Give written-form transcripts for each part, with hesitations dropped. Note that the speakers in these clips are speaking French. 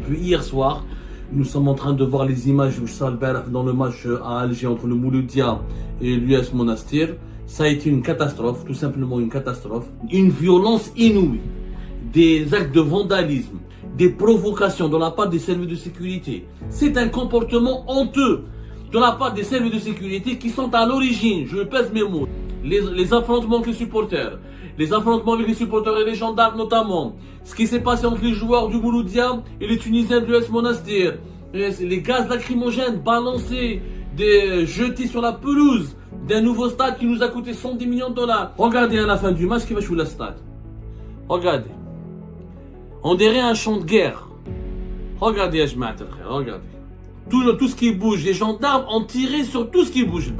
Depuis hier soir, nous sommes en train de voir les images dans le match à Alger entre le Mouloudia et l'US Monastir. Ça a été une catastrophe, tout simplement une catastrophe. Une violence inouïe, des actes de vandalisme, des provocations de la part des services de sécurité. C'est un comportement honteux de la part des services de sécurité qui sont à l'origine, je pèse mes mots, les affrontements avec les supporters, les affrontements avec les supporters et les gendarmes notamment, ce qui s'est passé entre les joueurs du Mouloudia et les Tunisiens de l'US Monastir, les gaz lacrymogènes balancés, jetés sur la pelouse d'un nouveau stade qui nous a coûté 110 millions de dollars. Regardez à la fin du match qui va jouer le stade. Regardez. On dirait un champ de guerre. Regardez, regardez. Tout ce qui bouge, les gendarmes ont tiré sur tout ce qui bouge.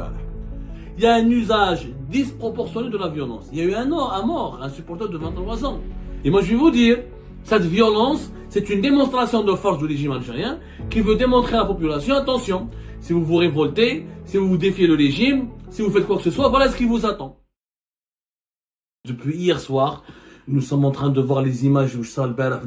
Il y a un usage disproportionné de la violence. Il y a eu un mort, un supporter de 23 ans. Et moi je vais vous dire, cette violence, c'est une démonstration de force du régime algérien qui veut démontrer à la population, attention, si vous vous révoltez, si vous défiez le régime, si vous faites quoi que ce soit, voilà ce qui vous attend. Depuis hier soir, nous sommes en train de voir les images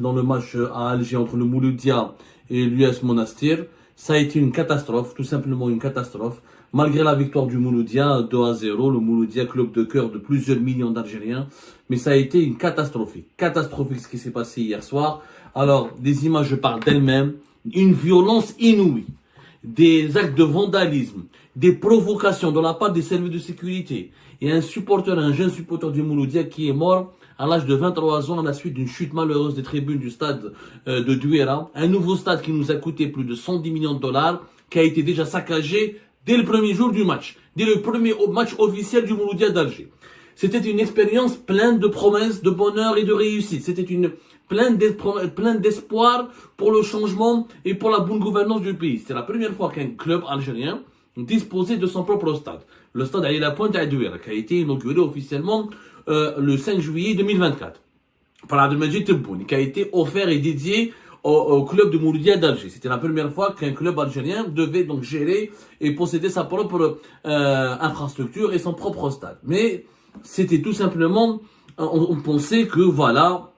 dans le match à Alger entre le Mouloudia et l'US Monastir. Ça a été une catastrophe, tout simplement une catastrophe. Malgré la victoire du Mouloudia 2-0, le Mouloudia, club de cœur de plusieurs millions d'Algériens. Mais ça a été une catastrophique ce qui s'est passé hier soir. Alors, les images parlent d'elles-mêmes. Une violence inouïe, des actes de vandalisme, des provocations de la part des services de sécurité. Et un jeune supporter du Mouloudia qui est mort à l'âge de 23 ans à la suite d'une chute malheureuse des tribunes du stade de Douéra. Un nouveau stade qui nous a coûté plus de 110 millions de dollars, qui a été déjà saccagé dès le premier jour du match, dès le premier match officiel du Mouloudia d'Alger. C'était une expérience pleine de promesses, de bonheur et de réussite. C'était pleine d'espoir pour le changement et pour la bonne gouvernance du pays. C'était la première fois qu'un club algérien disposait de son propre stade. Le stade à la Pointe à Douéra, qui a été inauguré officiellement le 5 juillet 2024 par Abdelmajid Tebboune, qui a été offert et dédié au club de Mouloudia d'Alger. C'était la première fois qu'un club algérien devait donc gérer et posséder sa propre infrastructure et son propre stade. Mais c'était tout simplement, on pensait que voilà,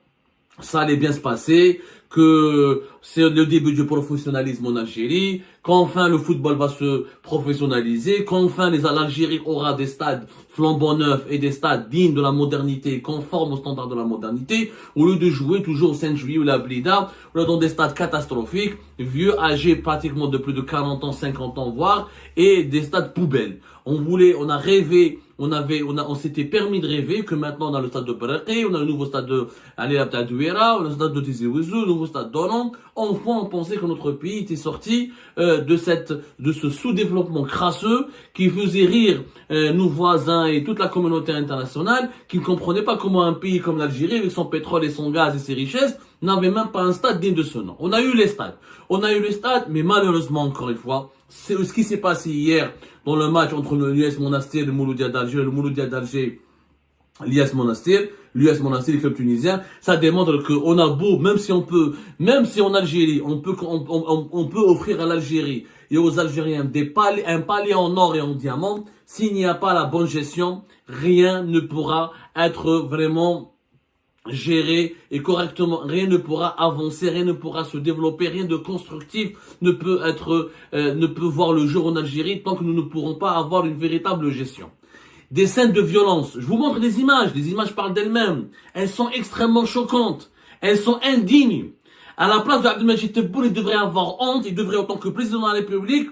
ça allait bien se passer, que c'est le début du professionnalisme en Algérie, qu'enfin le football va se professionnaliser, qu'enfin l'Algérie aura des stades flambant neufs et des stades dignes de la modernité, conformes aux standards de la modernité, au lieu de jouer toujours au 5 juillet ou la Blida, ou là dans des stades catastrophiques, vieux, âgés pratiquement de plus de 40 ans, 50 ans voire, et des stades poubelles. On a rêvé, on s'était permis de rêver que maintenant on a le stade de Beraki, on a le nouveau stade de Ali Abdel Douéra, on a le stade de Tizi Ouzou, le nouveau stade d'Oran. Enfin, on pensait que notre pays était sorti de ce sous-développement crasseux qui faisait rire nos voisins et toute la communauté internationale, qui ne comprenait pas comment un pays comme l'Algérie, avec son pétrole et son gaz et ses richesses, n'avait même pas un stade digne de ce nom. On a eu les stades, mais malheureusement, encore une fois, c'est ce qui s'est passé hier dans le match entre l'US Monastir et le Mouloudia d'Alger, l'US Monastir, le club tunisien, ça démontre qu'on a beau, même si en Algérie, on peut offrir à l'Algérie et aux Algériens un palais en or et en diamant, s'il n'y a pas la bonne gestion, rien ne pourra être vraiment géré et correctement, rien ne pourra avancer, rien ne pourra se développer, rien de constructif ne peut voir le jour en Algérie tant que nous ne pourrons pas avoir une véritable gestion. Des scènes de violence, je vous montre les images parlent d'elles-mêmes, elles sont extrêmement choquantes, elles sont indignes. À la place de Abdelmajid Tebboune, il devrait avoir honte, il devrait en tant que président de la République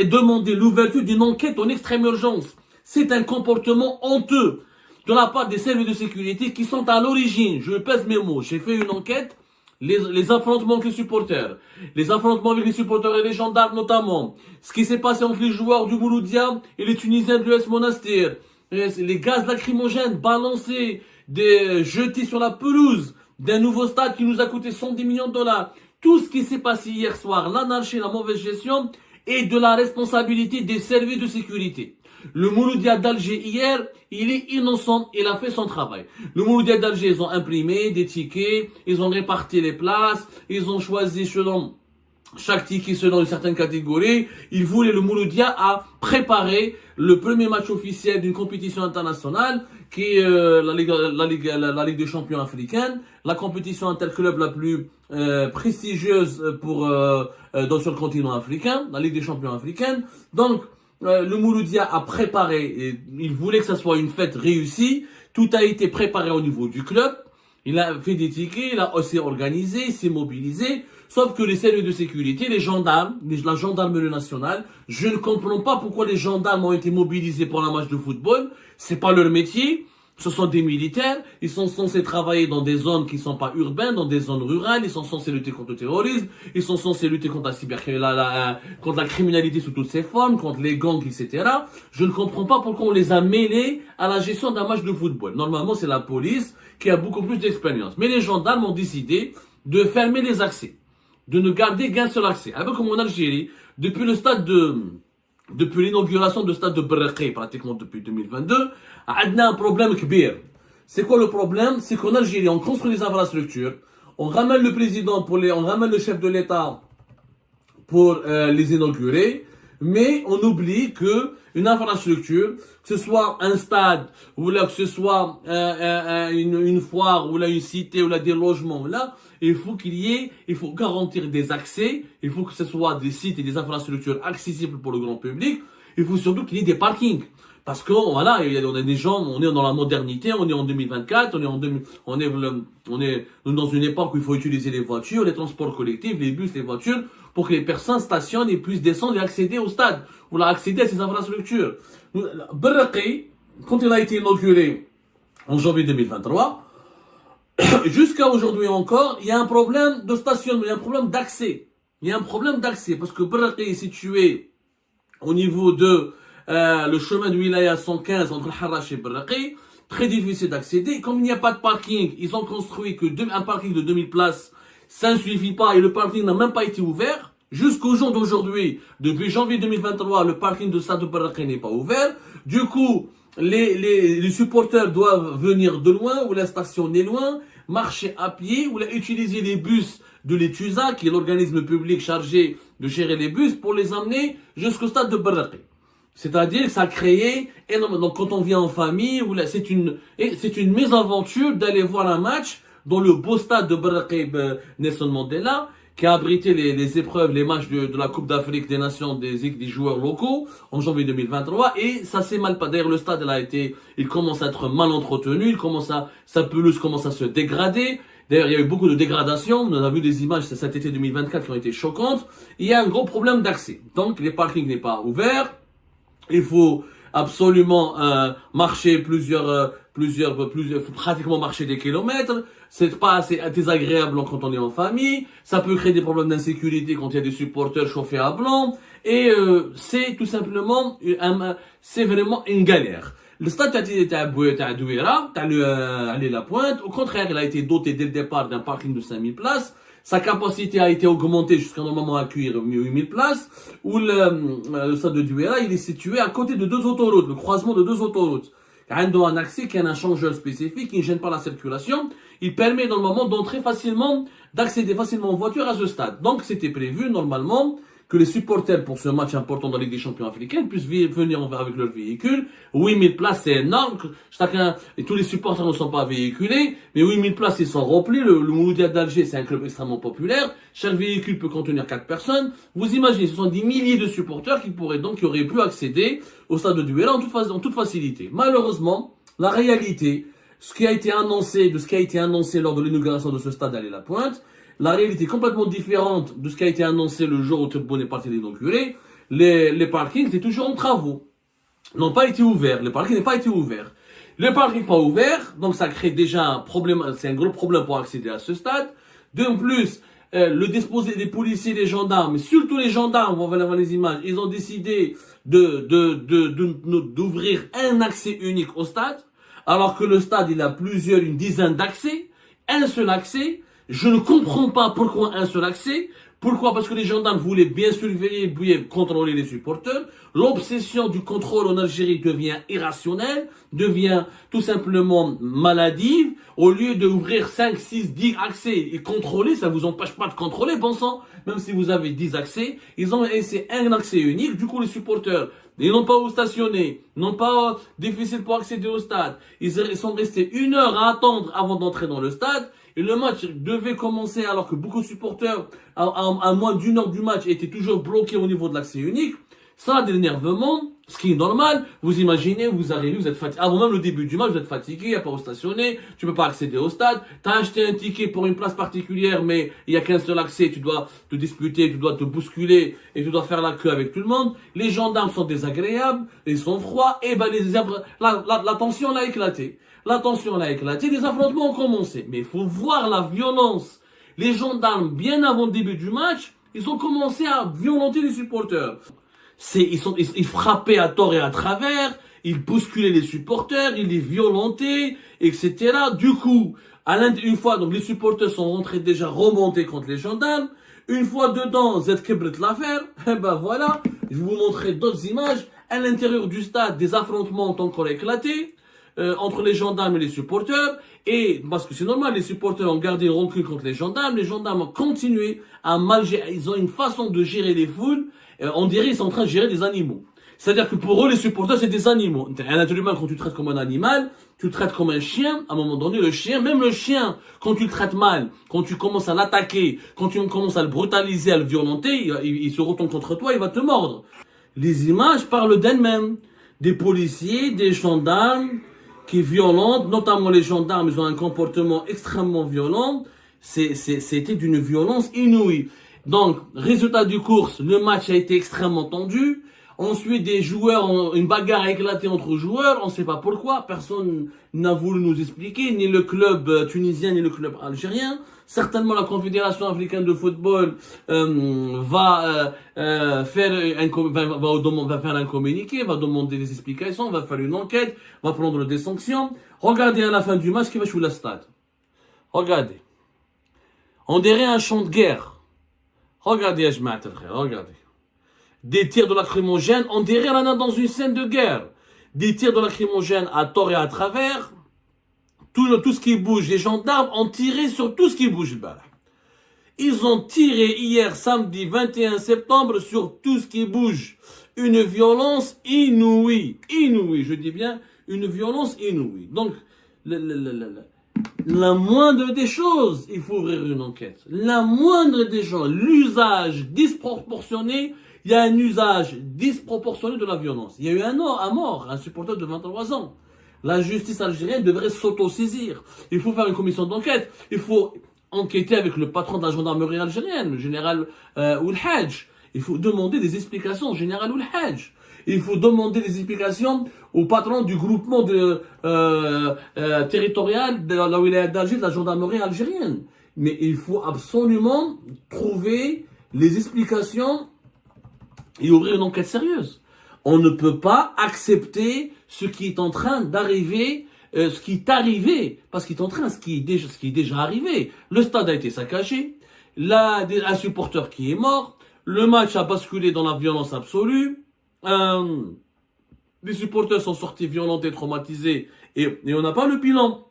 demander l'ouverture d'une enquête en extrême urgence. C'est un comportement honteux de la part des services de sécurité qui sont à l'origine, je pèse mes mots, j'ai fait une enquête, les affrontements avec les supporters, et les gendarmes notamment, ce qui s'est passé entre les joueurs du Mouloudia et les Tunisiens de l'US Monastir, les gaz lacrymogènes balancés, jetés sur la pelouse d'un nouveau stade qui nous a coûté 110 millions de dollars. Tout ce qui s'est passé hier soir, l'anarchie, la mauvaise gestion, est de la responsabilité des services de sécurité. Le Mouloudia d'Alger hier, il est innocent, il a fait son travail. Le Mouloudia d'Alger, ils ont imprimé des tickets, ils ont réparti les places, ils ont choisi selon chaque ticket selon une certaine catégorie. Il voulait, le Mouloudia a préparé le premier match officiel d'une compétition internationale qui est la Ligue des champions africaine, la compétition interclub la plus prestigieuse sur le continent africain, la Ligue des champions africaine. Donc, le Mouloudia a préparé, et il voulait que ça soit une fête réussie. Tout a été préparé au niveau du club. Il a fait des tickets, il a aussi organisé, il s'est mobilisé. Sauf que les services de sécurité, les gendarmes, la gendarmerie nationale, je ne comprends pas pourquoi les gendarmes ont été mobilisés pour un match de football. C'est pas leur métier. Ce sont des militaires. Ils sont censés travailler dans des zones qui ne sont pas urbaines, dans des zones rurales. Ils sont censés lutter contre le terrorisme. Ils sont censés lutter contre contre la criminalité sous toutes ses formes, contre les gangs, etc. Je ne comprends pas pourquoi on les a mêlés à la gestion d'un match de football. Normalement, c'est la police qui a beaucoup plus d'expérience. Mais les gendarmes ont décidé de fermer les accès, de ne garder qu'un seul accès. Un peu comme en Algérie, depuis l'inauguration du stade de Berkay, pratiquement depuis 2022, on a un problème kbir. C'est quoi le problème? C'est qu'en Algérie, on construit des infrastructures, on ramène le président on ramène le chef de l'État pour les inaugurer, mais on oublie que une infrastructure, que ce soit un stade, ou là que ce soit une foire, ou là une cité, ou là des logements, là, il faut garantir des accès, il faut que ce soit des sites et des infrastructures accessibles pour le grand public, il faut surtout qu'il y ait des parkings. Parce que voilà, on a des gens, on est dans la modernité, on est en 2024, on est dans une époque où il faut utiliser les voitures, les transports collectifs, les bus, les voitures, pour que les personnes stationnent et puissent descendre et accéder au stade, ou accéder à ces infrastructures. Berkay, quand il a été inauguré en janvier 2023, jusqu'à aujourd'hui encore, il y a un problème de stationnement, il y a un problème d'accès. Il y a un problème d'accès, parce que Berkay est situé au niveau de le chemin de Wilaya 115 entre Harrach et Berkay, très difficile d'accéder. Comme il n'y a pas de parking, ils ont construit un parking de 2000 places. Ça ne suffit pas et le parking n'a même pas été ouvert. Jusqu'au jour d'aujourd'hui, depuis janvier 2023, le parking de Stade de Berkay n'est pas ouvert. Du coup, les supporters doivent venir de loin, ou la station est loin, marcher à pied, ou utiliser les bus de l'ETUSA, qui est l'organisme public chargé de gérer les bus, pour les emmener jusqu'au Stade de Berkay. C'est-à-dire que ça a créé énormément. Donc quand on vient en famille, c'est une mésaventure d'aller voir un match dans le beau stade de Berkay Nelson Mandela, qui a abrité les épreuves, les matchs de la Coupe d'Afrique des Nations des joueurs locaux en janvier 2023, et ça s'est mal passé. D'ailleurs, le stade il commence à être mal entretenu, sa pelouse commence à se dégrader. D'ailleurs, il y a eu beaucoup de dégradations. On a vu des images cet été 2024 qui ont été choquantes. Il y a un gros problème d'accès. Donc, les parkings n'est pas ouverts. Il faut absolument marcher pratiquement marcher des kilomètres. C'est pas assez désagréable quand on est en famille. Ça peut créer des problèmes d'insécurité quand il y a des supporters chauffés à blanc. Et c'est tout simplement, c'est vraiment une galère. Le stade à Douira, la Pointe, au contraire, il a été doté dès le départ d'un parking de 5000 places. Sa capacité a été augmentée jusqu'à normalement accueillir 8000 places, où le stade de Douira, il est situé à côté de deux autoroutes, le croisement de deux autoroutes. Il y a un accès qui a un changeur spécifique qui ne gêne pas la circulation. Il permet normalement d'accéder facilement en voiture à ce stade. Donc c'était prévu normalement que les supporters pour ce match important dans la Ligue des champions africaine puissent venir avec leur véhicule. 8000 places, c'est énorme. Et tous les supporters ne sont pas véhiculés, mais 8000 places, ils sont remplis. Le Mouloudia d'Alger, c'est un club extrêmement populaire. Chaque véhicule peut contenir 4 personnes. Vous imaginez, ce sont des milliers de supporters qui auraient pu accéder au stade de Douala en toute facilité. Malheureusement, la réalité, de ce qui a été annoncé lors de l'inauguration de ce stade à la Pointe, la réalité est complètement différente de ce qui a été annoncé le jour où Tebboune est parti l'inaugurer. Les parkings étaient toujours en travaux. N'ont pas été ouverts. Le parking n'est pas été ouvert. Le parking n'est pas ouvert, donc ça crée déjà un problème, c'est un gros problème pour accéder à ce stade. De plus, le disposé des policiers, des gendarmes, mais surtout les gendarmes, on va voir les images, ils ont décidé d'ouvrir un accès unique au stade, alors que le stade, il a une dizaine d'accès, un seul accès. Je ne comprends pas pourquoi un seul accès. Pourquoi? Parce que les gendarmes voulaient bien surveiller, bien contrôler les supporters. L'obsession du contrôle en Algérie devient irrationnelle, devient tout simplement maladive. Au lieu d'ouvrir 5, 6, 10 accès et contrôler, ça vous empêche pas de contrôler, bon sang. Même si vous avez 10 accès, ils ont laissé un accès unique. Du coup, les supporters, ils n'ont pas où stationner, n'ont pas difficile pour accéder au stade. Ils sont restés 1 heure à attendre avant d'entrer dans le stade. Et le match devait commencer alors que beaucoup de supporters, à moins d'1 heure du match, étaient toujours bloqués au niveau de l'accès unique. Ça a de l'énervement, ce qui est normal. Vous imaginez, vous arrivez, vous êtes fatigué. Avant même le début du match, vous êtes fatigué, il n'y a pas où stationner, tu peux pas accéder au stade. Tu as acheté un ticket pour une place particulière, mais il n'y a qu'un seul accès. Tu dois te disputer, tu dois te bousculer et tu dois faire la queue avec tout le monde. Les gendarmes sont désagréables, ils sont froids, et ben la tension a éclaté. La tension a éclaté, les affrontements ont commencé. Mais il faut voir la violence. Les gendarmes, bien avant le début du match, ils ont commencé à violenter les supporters. Ils frappaient à tort et à travers, ils bousculaient les supporters, ils les violentaient, etc. Du coup, une fois, donc les supporters sont rentrés déjà remontés contre les gendarmes. Une fois dedans, Z Kebret l'affaire, et ben voilà, je vais vous montrer d'autres images. À l'intérieur du stade, des affrontements ont encore éclaté. Entre les gendarmes et les supporters, et parce que c'est normal, les supporters ont gardé le recul contre les gendarmes ont continué à mal gérer, ils ont une façon de gérer les foules, on dirait qu'ils sont en train de gérer des animaux. C'est-à-dire que pour eux, les supporters, c'est des animaux. Un être humain, quand tu le traites comme un animal, tu le traites comme un chien, à un moment donné, même le chien, quand tu le traites mal, quand tu commences à l'attaquer, quand tu commences à le brutaliser, à le violenter, il se retourne contre toi, il va te mordre. Les images parlent d'elles-mêmes. Des policiers, des gendarmes, qui est violente, notamment les gendarmes, ils ont un comportement extrêmement violent. C'était d'une violence inouïe. Donc, résultat du course, le match a été extrêmement tendu. Ensuite, des joueurs, une bagarre a éclaté entre joueurs, on ne sait pas pourquoi, personne n'a voulu nous expliquer, ni le club tunisien, ni le club algérien. Certainement, la Confédération africaine de football va faire un communiqué, va demander des explications, va faire une enquête, va prendre des sanctions. Regardez à la fin du match qui va jouer le stade. Regardez. On dirait un champ de guerre. Regardez, regardez. Des tirs de lacrymogène, on dirait qu'on est dans une scène de guerre. Des tirs de lacrymogène à tort et à travers. Tout ce qui bouge, les gendarmes ont tiré sur tout ce qui bouge. Ils ont tiré hier, samedi 21 septembre, sur tout ce qui bouge. Une violence inouïe. Inouïe, je dis bien, une violence inouïe. Donc, la moindre des choses, il faut ouvrir une enquête. La moindre des choses, l'usage disproportionné, il y a un usage disproportionné de la violence. Il y a eu un mort, un supporter de 23 ans. La justice algérienne devrait s'auto-saisir. Il faut faire une commission d'enquête. Il faut enquêter avec le patron de la gendarmerie algérienne, le général Oulhadj. Il faut demander des explications au général Oulhadj. Il faut demander des explications au patron du groupement territorial de la wilaya d'Alger, de la gendarmerie algérienne. Mais il faut absolument trouver les explications et ouvrir une enquête sérieuse. On ne peut pas accepter ce qui est en train d'arriver, ce qui est arrivé, parce qu'il est en train, ce qui est déjà arrivé. Le stade a été saccagé, un supporter qui est mort, le match a basculé dans la violence absolue, les supporters sont sortis violentés, traumatisés, et on n'a pas le bilan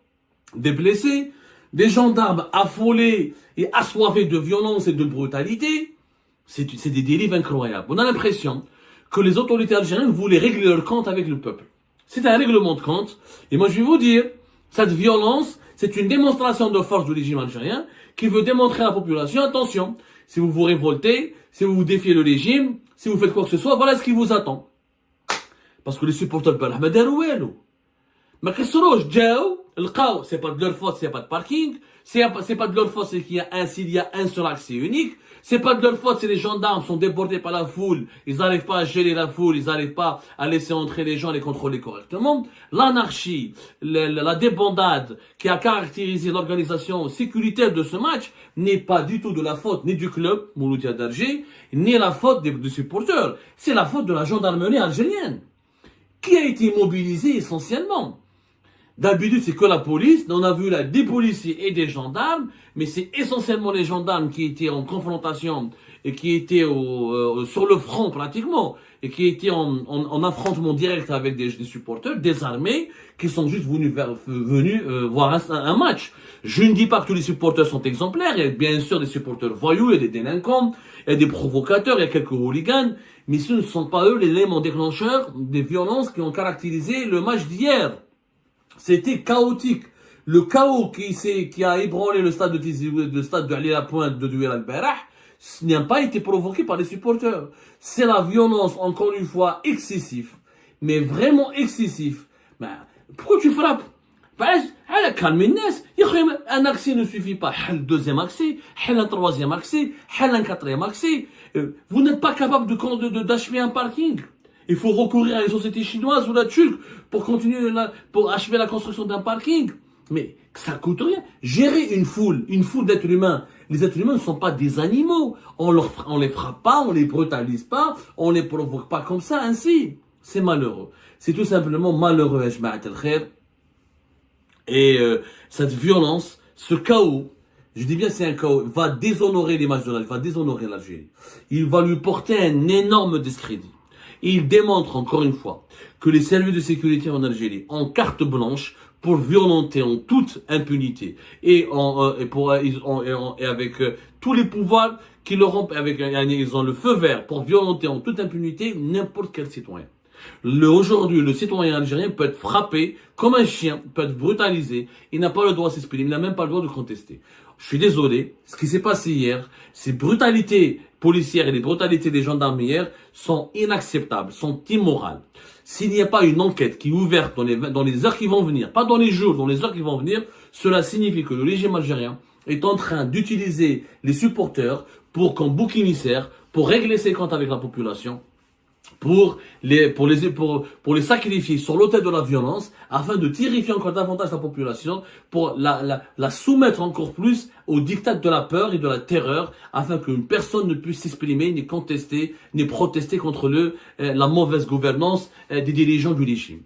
des blessés, des gendarmes affolés et assoiffés de violence et de brutalité. C'est des dérives incroyables. On a l'impression que les autorités algériennes voulaient régler leur compte avec le peuple. C'est un règlement de compte. Et moi, je vais vous dire, cette violence, c'est une démonstration de force du régime algérien qui veut démontrer à la population, attention, si vous vous révoltez, si vous vous défiez le régime, si vous faites quoi que ce soit, voilà ce qui vous attend. Parce que les supporters de Ahmed Darouelou, ما كسروش جاو لقاو c'est pas de leur faute s'il n'y a pas de parking, c'est pas de leur faute s'il y a un seul accès unique, c'est pas de leur faute si les gendarmes sont débordés par la foule, ils n'arrivent pas à gérer la foule, ils n'arrivent pas à laisser entrer les gens, les contrôler correctement. L'anarchie, la débandade qui a caractérisé l'organisation sécuritaire de ce match n'est pas du tout de la faute ni du club Mouloudia d'Alger, ni la faute des supporters, c'est la faute de la gendarmerie algérienne qui a été mobilisée essentiellement. D'habitude, c'est que la police. On a vu là des policiers et des gendarmes, mais c'est essentiellement les gendarmes qui étaient en confrontation et qui étaient sur le front pratiquement et qui étaient en affrontement direct avec des supporters désarmés qui sont juste venus voir un match. Je ne dis pas que tous les supporters sont exemplaires. Il y a bien sûr des supporters voyous, il y a des délinquants, il y a des provocateurs, il y a quelques hooligans, mais ce ne sont pas eux les éléments déclencheurs des violences qui ont caractérisé le match d'hier. C'était chaotique. Le chaos qui a ébranlé le stade de Ali Lapointe de Douala al-Barah n'a pas été provoqué par les supporters. C'est la violence, encore une fois, excessive. Mais vraiment excessif. Ben, pourquoi tu frappes? Calme les gens. Un accès ne suffit pas. Un deuxième accès, un troisième accès, un quatrième accès. Vous n'êtes pas capable d'achever un parking. Il faut recourir à une société chinoise ou la turque pour continuer pour achever la construction d'un parking. Mais ça coûte rien. Gérer une foule d'êtres humains. Les êtres humains ne sont pas des animaux. On les frappe pas, on les brutalise pas, on les provoque pas comme ça ainsi. C'est malheureux. C'est tout simplement malheureux, et cette violence, ce chaos, je dis bien c'est un chaos, va déshonorer l'image de l'Algérie, va déshonorer l'Algérie. Il va lui porter un énorme discrédit. Et il démontre encore une fois que les services de sécurité en Algérie ont carte blanche pour violenter en toute impunité et avec tous les pouvoirs qui leur ont, ils ont le feu vert pour violenter en toute impunité n'importe quel citoyen. Aujourd'hui, le citoyen algérien peut être frappé comme un chien, peut être brutalisé. Il n'a pas le droit de s'exprimer, il n'a même pas le droit de contester. Je suis désolé, ce qui s'est passé hier, ces brutalités policières et les brutalités des gendarmes hier sont inacceptables, sont immorales. S'il n'y a pas une enquête qui est ouverte dans les heures qui vont venir, pas dans les jours, dans les heures qui vont venir, cela signifie que le régime algérien est en train d'utiliser les supporters comme bouc émissaire, pour régler ses comptes avec la population, pour les sacrifier sur l'autel de la violence, afin de terrifier encore davantage la population, pour la soumettre encore plus au diktat de la peur et de la terreur, afin qu'une personne ne puisse s'exprimer, ni contester, ni protester contre la mauvaise gouvernance des dirigeants du régime.